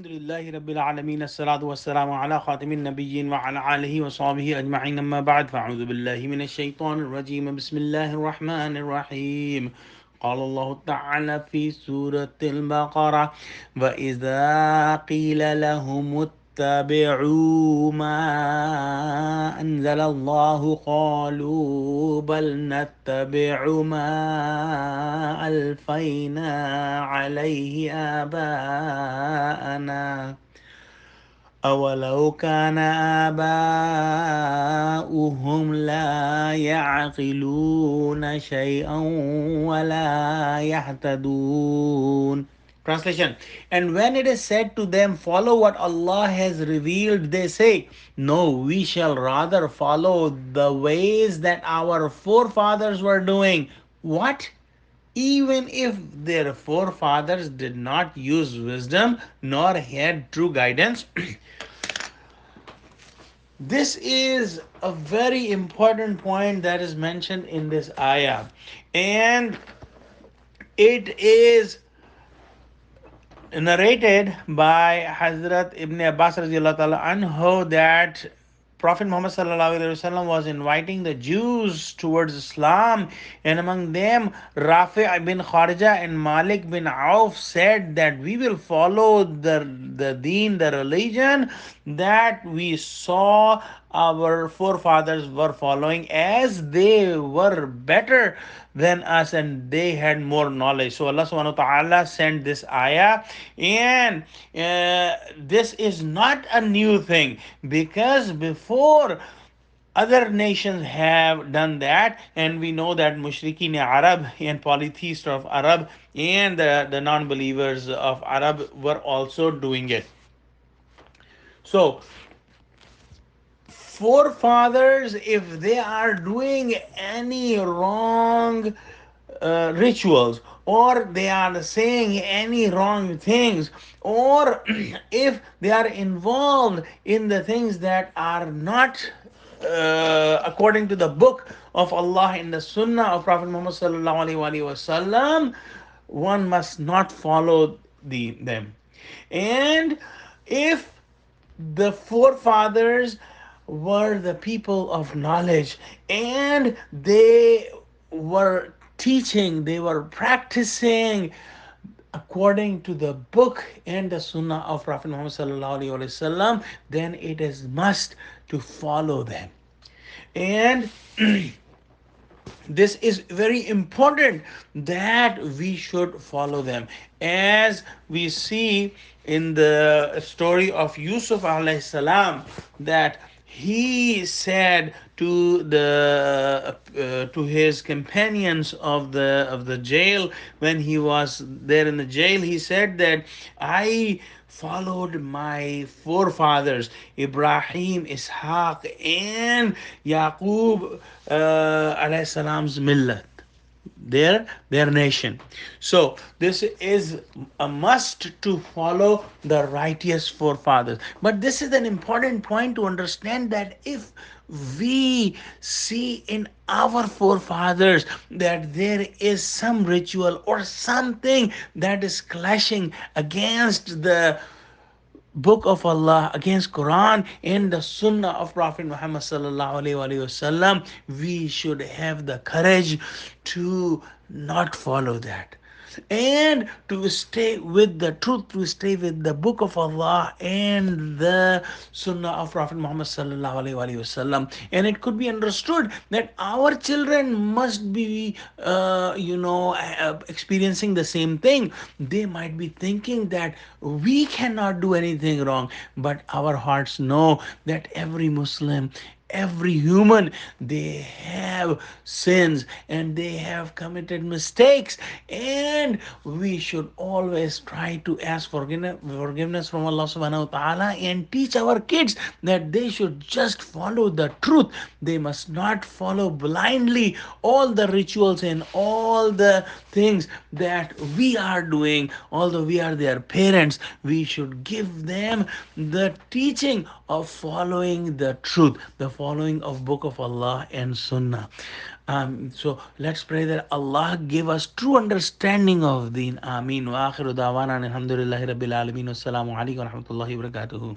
Alhamdulillahi Rabbil Alameen. As-salatu was-salamu ala khatimin nabiyyin wa ala alihi wa sahbihi ajma'in. Amma ba'd. Fa'udhu billahi minash shaitanir rajim. Bismillahir rahmanir rahim. قال الله تعالى في سورة البقرة وإذا قيل لهم اتبعوا ما أنزل الله قالوا بل نتبع ما ألفينا عليه آباءنا أولو كان آباؤهم لا يعقلون شيئا ولا يهتدون. Translation. And when it is said to them, follow what Allah has revealed, they say, no, we shall rather follow the ways that our forefathers were doing. What? Even if their forefathers did not use wisdom nor had true guidance. This is a very important point that is mentioned in this ayah, and it is narrated by Hazrat Ibn Abbas radiallahu ta'ala anhu that Prophet Muhammad sallallahu alaihi wasallam was inviting the Jews towards Islam, and among them Rafi' bin Kharija and Malik bin Auf said that we will follow the deen, the religion that we saw our forefathers were following, as they were better than us and they had more knowledge. So Allah subhanahu wa ta'ala sent this ayah, and this is not a new thing, because before other nations have done that, and we know that mushrikeen Arab and polytheists of Arab and the non-believers of Arab were also doing it. So forefathers, if they are doing any wrong rituals, or they are saying any wrong things, or if they are involved in the things that are not according to the book of Allah in the Sunnah of Prophet Muhammad sallallahu alaihi wasallam, one must not follow them. And if the forefathers were the people of knowledge, and they were teaching, they were practicing according to the book and the sunnah of Prophet Muhammad sallallahu alaihi wasallam, then it is must to follow them. And this is very important that we should follow them, as we see in the story of Yusuf alayhi salam, that he said to to his companions of the jail, when he was there in the jail, he said that I followed my forefathers Ibrahim, Ishaq, and Yaqub alayhi salam's millat, their nation. So this is a must to follow the righteous forefathers. But this is an important point to understand, that if we see in our forefathers that there is some ritual or something that is clashing against the book of Allah, against Quran and the Sunnah of Prophet Muhammad sallallahu alaihi wasallam, we should have the courage to not follow that, and to stay with the truth, to stay with the book of Allah and the Sunnah of Prophet Muhammad sallallahu alaihi wasallam. And it could be understood that our children must be, experiencing the same thing. They might be thinking that we cannot do anything wrong, but our hearts know that every Muslim, every human, they have sins and they have committed mistakes, and we should always try to ask forgiveness from Allah subhanahu wa ta'ala, and teach our kids that they should just follow the truth. They must not follow blindly all the rituals and all the things that we are doing. Although we are their parents, we should give them the teaching of following the truth, the following of Book of Allah and Sunnah. So let's pray that Allah give us true understanding of Deen. Ameen. Wa akhiru da'wana alhamdulillahi rabbil alameen. Wassalamu alaikum wa rahmatullahi wa barakatuhu.